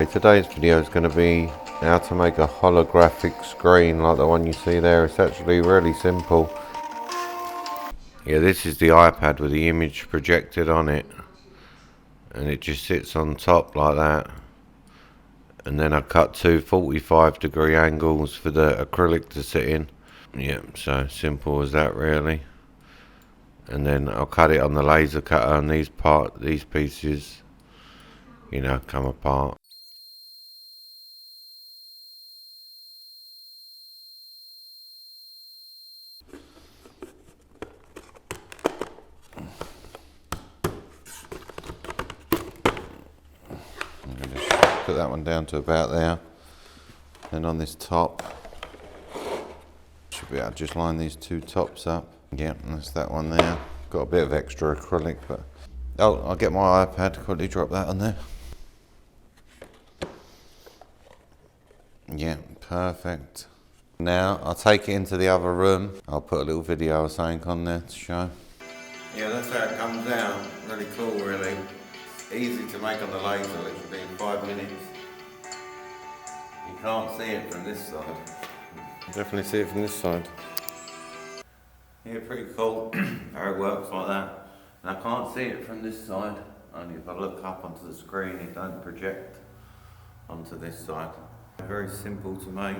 Today's video is going to be how to make a holographic screen like the one you see there. It's actually really simple. Yeah, this is the iPad with the image projected on it, and it just sits on top like that. And then I cut two 45-degree angles for the acrylic to sit in. Yeah, so simple as that really. And then I'll cut it on the laser cutter, and these pieces, you know, come apart. I'm going to put that one down to about there. And on this top, should be able to just line these two tops up. Yeah, that's that one there. Got a bit of extra acrylic, but oh, I'll get my iPad, quickly drop that on there. Yeah, perfect. Now I'll take it into the other room. I'll put a little video or something on there to show. Yeah, that's how it comes out. Really cool, really. Easy to make on the laser, literally in 5 minutes. You can't see it from this side. Definitely see it from this side. Yeah, pretty cool how it works like that. And I can't see it from this side. Only if I look up onto the screen, it don't project onto this side. Very simple to make.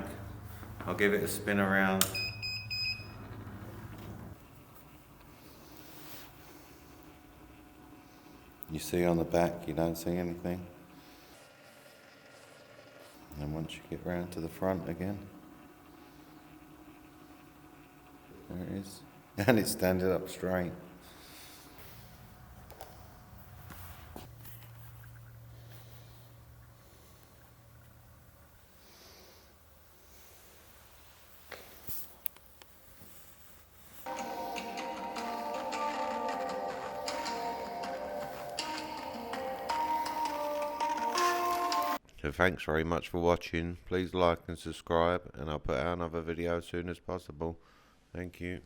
I'll give it a spin around. You see on the back, you don't see anything. And once you get round to the front again, there it is. And it's standing up straight. So thanks very much for watching. Please like and subscribe, and I'll put out another video as soon as possible. Thank you.